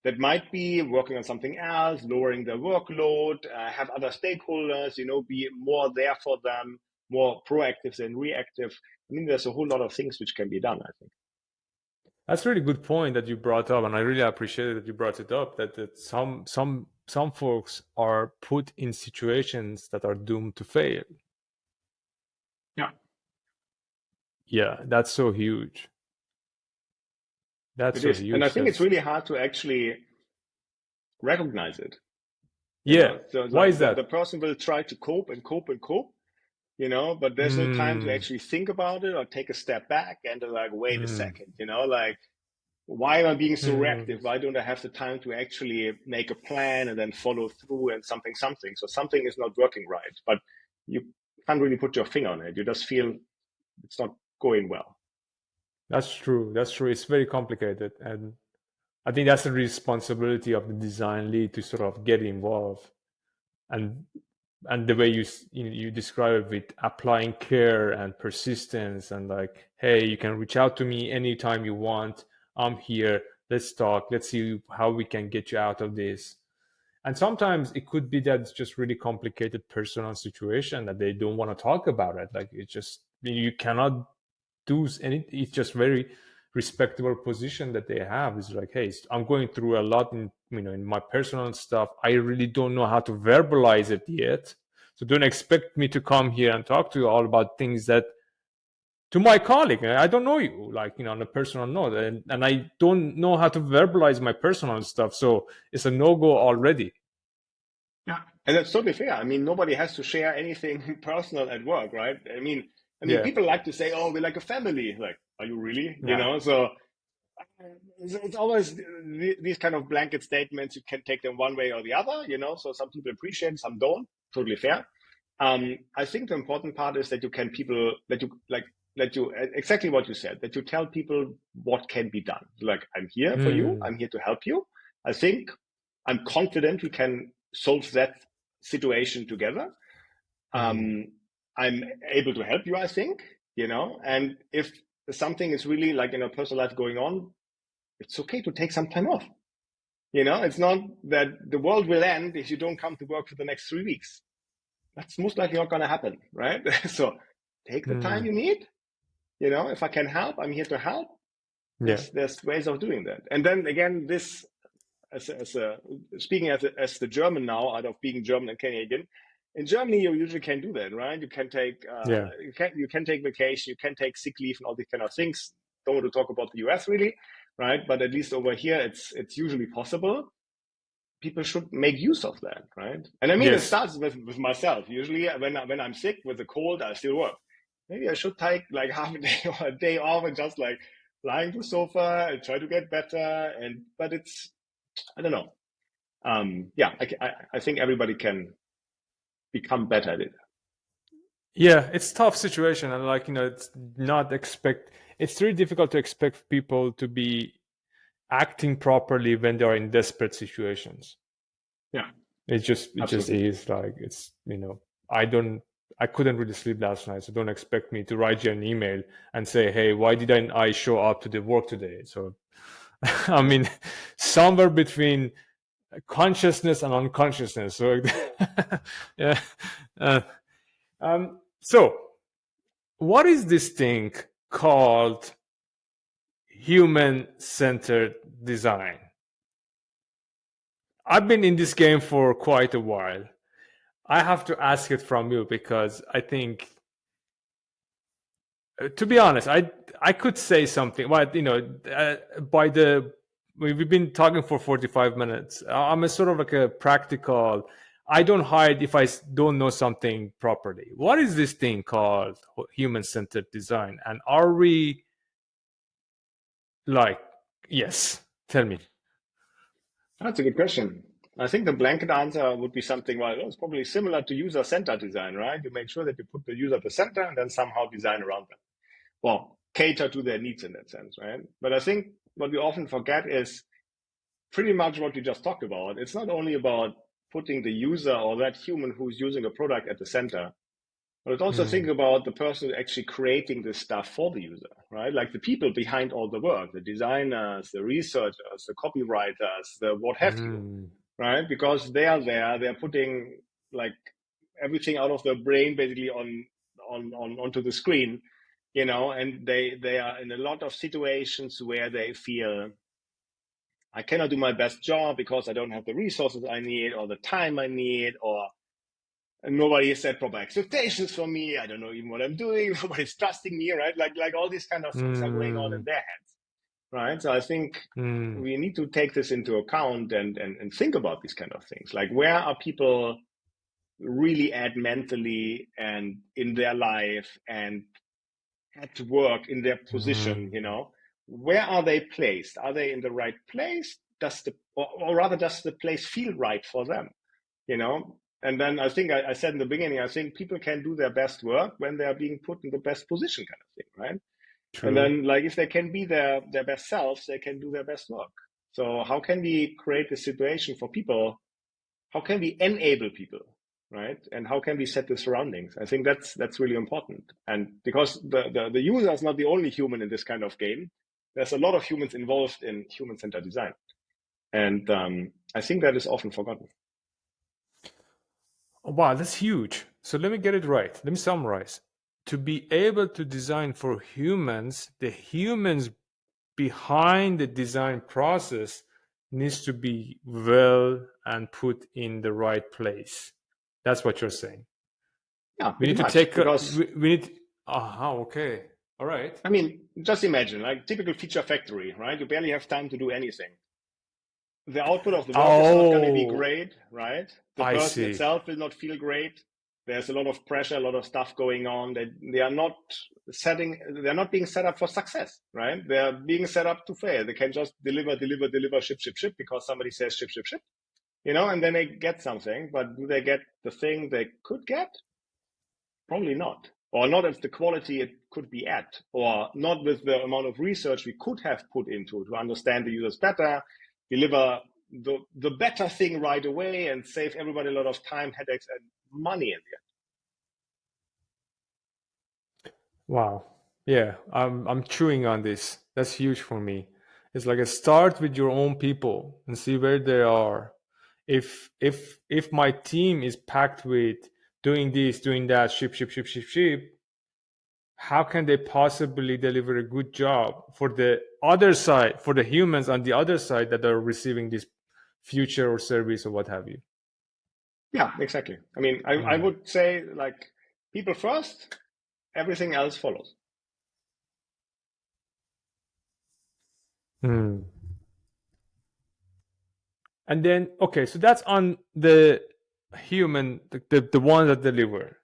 That might be working on something else, lowering their workload, have other stakeholders, be more there for them, more proactive than reactive. I mean, there's a whole lot of things which can be done, I think. That's a really good point that you brought up, and I really appreciate that you brought it up. That some folks are put in situations that are doomed to fail. Yeah. Yeah, that's so huge. That's It so is. And I huge. think it's really hard to actually recognize it. So Why like is that? the person will try to cope and cope and cope, but there's no time to actually think about it or take a step back and like, wait a second, like, why am I being so reactive? Why don't I have the time to actually make a plan and then follow through and something? So something is not working right, but you can't really put your finger on it. You just feel it's not going well. That's true. It's very complicated, and I think that's the responsibility of the design lead to sort of get involved, and the way you describe it with applying care and persistence, and like, hey, you can reach out to me anytime you want. I'm here. Let's talk. Let's see how we can get you out of this. And sometimes it could be that it's just really complicated personal situation that they don't want to talk about it. Like it's just you cannot do any. It's just very respectable position that they have. It's like, hey, I'm going through a lot in my personal stuff. I really don't know how to verbalize it yet. So don't expect me to come here and talk to you all about things that to my colleague, I don't know you, like, on a personal note, and I don't know how to verbalize my personal stuff. So it's a no-go already. Yeah. And that's totally fair. I mean, nobody has to share anything personal at work, right? I mean, people like to say, oh, we're like a family. Like, are you really? So it's always these kind of blanket statements. You can take them one way or the other, so some people appreciate, some don't. Totally fair. I think the important part is that exactly what you said, that you tell people what can be done. Like, I'm here for you. I'm here to help you. I think I'm confident we can solve that situation together. I'm able to help you, I think, and if something is really like in a personal life going on, it's okay to take some time off. It's not that the world will end if you don't come to work for the next 3 weeks. That's most likely not going to happen, right? So take the time you need. If I can help, I'm here to help. There's ways of doing that. And then again, this speaking as the German now, out of being German and Canadian, In Germany, you usually can do that, right? You can take Yeah. you can take vacation, you can take sick leave, and all these kind of things. Don't want to talk about the US really, right? But at least over here, it's usually possible. People should make use of that, right? And I mean, it Yes. starts with myself. Usually, when I'm sick with a cold, I still work. Maybe I should take like half a day or a day off and just like lying to the sofa and try to get better. But it's, I don't know. Yeah, I think everybody can become better at it. Yeah, it's tough situation, and like it's not expect. It's really difficult to expect people to be acting properly when they are in desperate situations. Yeah, It just absolutely. is like I couldn't really sleep last night, so don't expect me to write you an email and say, hey, why didn't I show up to the work today? So I mean, somewhere between consciousness and unconsciousness. So yeah. So what is this thing called human-centered design? I've been in this game for quite a while. I have to ask it from you because I think, to be honest, I could say something, but we've been talking for 45 minutes. I'm a sort of like a practical. I don't hide if I don't know something properly. What is this thing called human-centered design? And are we like, yes, tell me. That's a good question. I think the blanket answer would be something, well, it's probably similar to user-centered design, right? You make sure that you put the user at the center and then somehow design around them. Well, cater to their needs in that sense, right? But I think what we often forget is pretty much what we just talked about. It's not only about putting the user or that human who's using a product at the center, but it's also think about the person actually creating this stuff for the user, right? Like the people behind all the work, the designers, the researchers, the copywriters, the what have you, right? Because they are there, they're putting like everything out of their brain basically onto the screen, and they are in a lot of situations where they feel I cannot do my best job because I don't have the resources I need or the time I need, or nobody has set proper expectations for me. I don't know even what I'm doing. Nobody's trusting me, right? Like all these kind of things are going on in their heads, right? So I think we need to take this into account and think about these kind of things. Like where are people really at mentally and in their life and at work in their position, where are they placed? Are they in the right place? Or rather, does the place feel right for them? And then I think I said in the beginning, I think people can do their best work when they are being put in the best position, kind of thing, right? And True. then, like, if they can be their best selves, they can do their best work. So, how can we create a situation for people? How can we enable people, right? And how can we set the surroundings? I think that's really important. And because the user is not the only human in this kind of game, there's a lot of humans involved in human-centered design, and I think that is often forgotten. Wow, that's huge. So let me get it right. Let me summarize. To be able to design for humans, the humans behind the design process needs to be well and put in the right place. That's what you're saying. Yeah, We pretty need to much. take Because we need. Okay. All right. I mean, just imagine, like typical feature factory, right? You barely have time to do anything. The output of the work is not going to be Oh, great, right? The I person see. itself will not feel great. There's a lot of pressure, a lot of stuff going on. They are not they're not being set up for success, right? They're being set up to fail. They can just deliver, ship because somebody says ship, and then they get something. But do they get the thing they could get? Probably not. Or not at the quality it could be at, or not with the amount of research we could have put into to understand the users better, deliver the better thing right away, and save everybody a lot of time, headaches, and money in the end. Wow. Yeah, I'm chewing on this. That's huge for me. It's like a start with your own people and see where they are. If my team is packed with doing this, doing that, ship, how can they possibly deliver a good job for the other side, for the humans on the other side that are receiving this future or service or what have you? Yeah, exactly. I mean, I would say like people first, everything else follows. Hmm. And then, okay, so that's on the human, the one that deliver.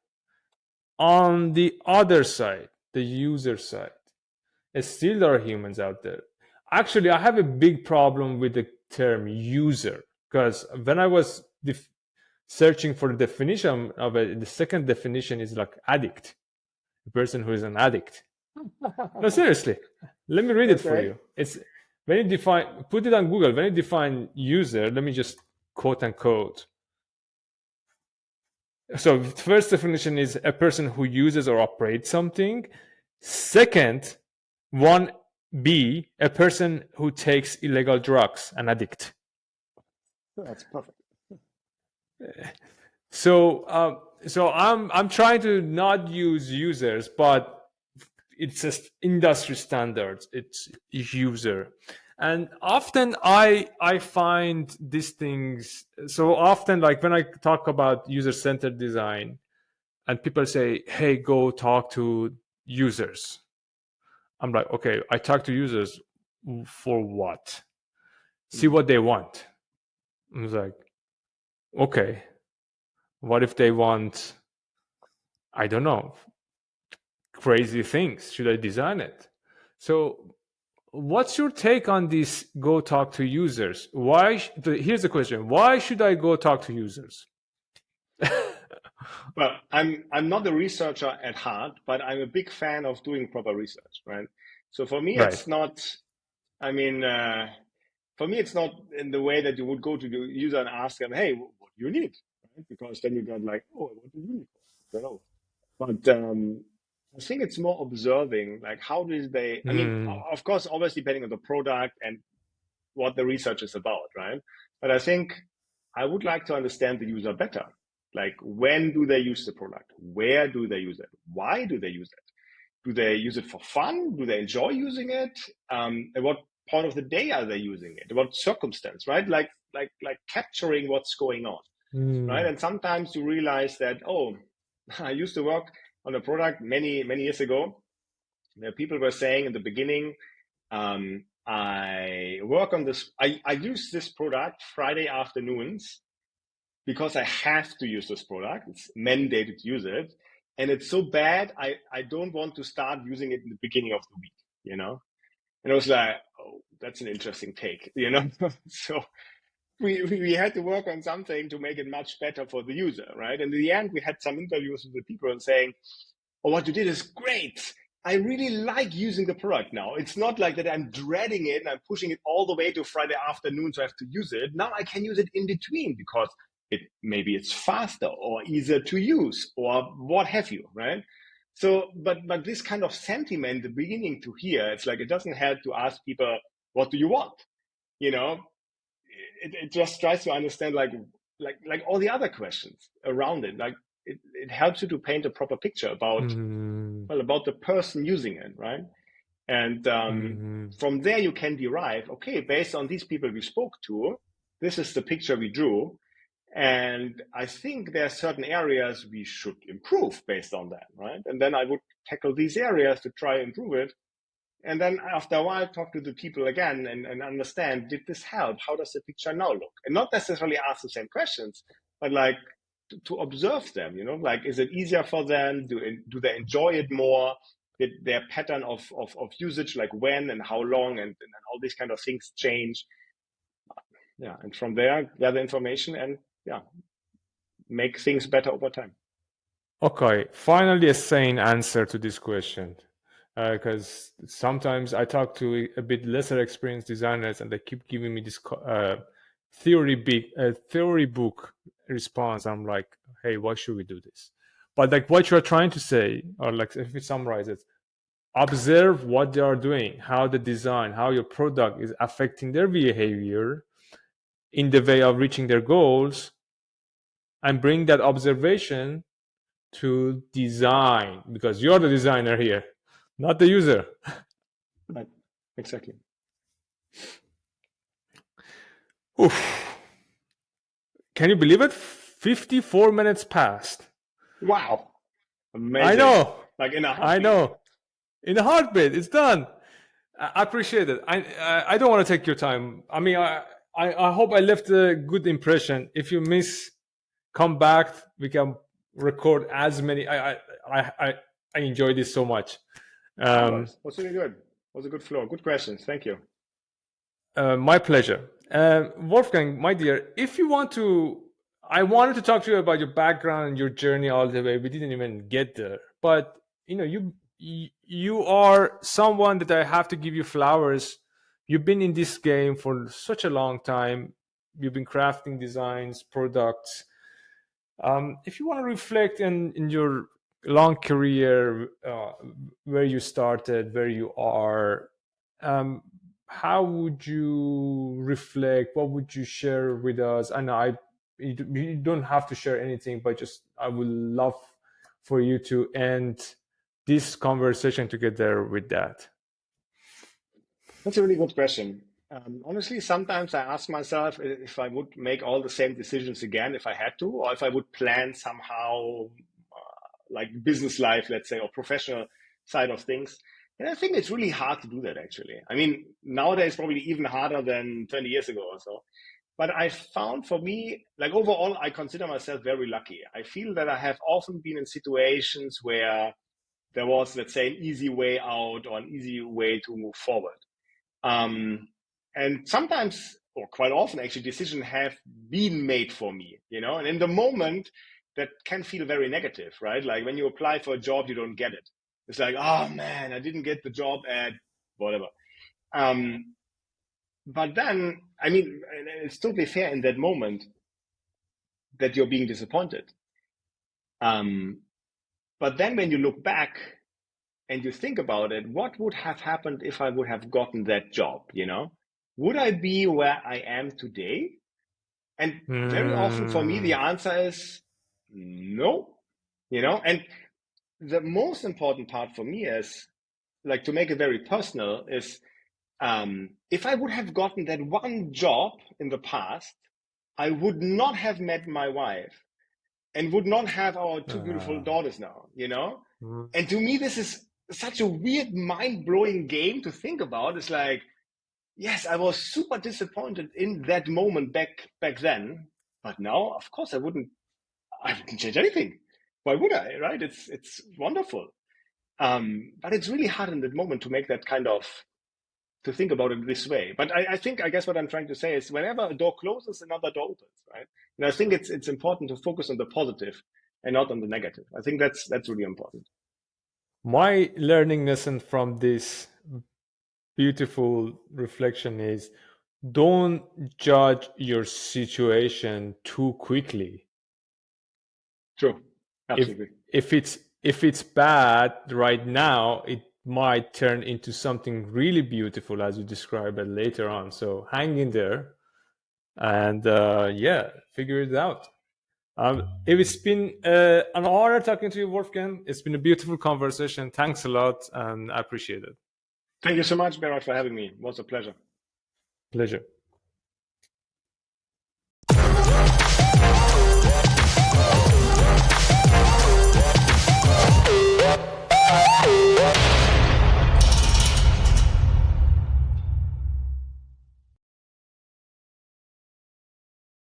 On the other side, the user side, still there are humans out there. Actually, I have a big problem with the term user because when I was searching for the definition of it, the second definition is like addict, a person who is an addict. No, seriously, let me read it for Okay. you. It's when you define, put it on Google. When you define user, let me just quote unquote. So first definition is a person who uses or operates something. Second, 1B, a person who takes illegal drugs, an addict. That's perfect. So I'm trying to not use users, but it's just industry standards. It's user, and often I find these things so often, like when I talk about user-centered design, and people say, "Hey, go talk to users." I'm like, "Okay, I talk to users for what? See what they want." I was like, "Okay, what if they want, I don't know, crazy things? Should I design it?" So what's your take on this go talk to users? Here's the question. Why should I go talk to users? Well, I'm not a researcher at heart, but I'm a big fan of doing proper research, right? So for me, Right. it's not. I mean, for me, it's not in the way that you would go to the user and ask them, "Hey, what do you need?" Right? Because then you got like, "Oh, what do you need?" I don't know. But I think it's more observing, like how do they? I mean, Mm, of course, always depending on the product and what the research is about, right? But I think I would like to understand the user better. Like, when do they use the product? Where do they use it? Why do they use it? Do they use it for fun? Do they enjoy using it? At what point of the day are they using it? What circumstance, right? Like capturing what's going on, right? mm, And sometimes you realize that, oh, I used to work on a product many years ago. Where people were saying in the beginning, I work on this. I use this product Friday afternoons because I have to use this product. It's mandated to use it. And it's so bad, I don't want to start using it in the beginning of the week, you know? And I was like, oh, that's an interesting take, you know? So we had to work on something to make it much better for the user, right? And in the end, we had some interviews with the people and saying, oh, what you did is great. I really like using the product now. It's not like that I'm dreading it and I'm pushing it all the way to Friday afternoon so I have to use it. Now I can use it in between because maybe it's faster or easier to use or what have you, right? So, but this kind of sentiment, the beginning to hear, it's like it doesn't help to ask people, what do you want? You know, it just tries to understand like all the other questions around it. Like it helps you to paint a proper picture about mm, about the person using it, right? And mm, from there you can derive, okay, based on these people we spoke to, this is the picture we drew. And I think there are certain areas we should improve based on that, right? And then I would tackle these areas to try and improve it. And then after a while, talk to the people again and understand, did this help? How does the picture now look? And not necessarily ask the same questions, but like to observe them, you know, like, is it easier for them? Do they enjoy it more? Did their pattern of usage, like when and how long and all these kind of things change? Yeah. And from there, gather information and yeah, make things better over time. Okay, finally a sane answer to this question. Because sometimes I talk to a bit lesser experienced designers and they keep giving me this theory book response. I'm like, hey, why should we do this? But like what you're trying to say, or like if you summarize it, observe what they are doing, how the design, how your product is affecting their behavior in the way of reaching their goals, and bring that observation to design, because you're the designer here, not the user. Right. Exactly. Oof. Can you believe it? 54 minutes passed. Wow. Amazing. I know. Like in a I heartbeat. know. In a heartbeat, it's done. I appreciate it. I don't want to take your time. I mean, I hope I left a good impression. If you miss, come back. We can record as many. I enjoyed this so much. Was really good. Was a good flow. Good questions. Thank you. My pleasure. Wolfgang, my dear, if you want to, I wanted to talk to you about your background and your journey all the way. We didn't even get there, but you are someone that I have to give you flowers. You've been in this game for such a long time. You've been crafting designs, products. If you want to reflect in your long career, where you started, where you are, how would you reflect? What would you share with us? And you don't have to share anything, but just I would love for you to end this conversation together with that. That's a really good question. Honestly, sometimes I ask myself if I would make all the same decisions again if I had to, or if I would plan somehow like business life, let's say, or professional side of things. And I think it's really hard to do that, actually. I mean, nowadays, probably even harder than 20 years ago or so. But I found for me, like overall, I consider myself very lucky. I feel that I have often been in situations where there was, let's say, an easy way out or an easy way to move forward. And sometimes, or quite often, actually, decisions have been made for me, and in the moment, that can feel very negative, right? Like when you apply for a job, you don't get it. It's like, oh man, I didn't get the job at whatever. But then, I mean, it's totally fair in that moment that you're being disappointed. But then when you look back and you think about it, what would have happened if I would have gotten that job, Would I be where I am today? And very often for me, the answer is no, and the most important part for me is, like, to make it very personal, is if I would have gotten that one job in the past, I would not have met my wife and would not have our two beautiful daughters now, And to me, this is such a weird, mind-blowing game to think about. It's like, yes, I was super disappointed in that moment back then, but now, of course, I wouldn't change anything. Why would I, right? It's wonderful. But it's really hard in that moment to make that to think about it this way. But I guess what I'm trying to say is whenever a door closes, another door opens, right? And I think it's important to focus on the positive and not on the negative. I think that's really important. My learning lesson from this beautiful reflection is don't judge your situation too quickly. True. Absolutely. If it's bad right now, it might turn into something really beautiful, as you describe it later on. So hang in there and figure it out. It's been an honor talking to you, Wolfgang. It's been a beautiful conversation. Thanks a lot, and I appreciate it. Thank you so much, Behrad, for having me. It was a pleasure. Pleasure.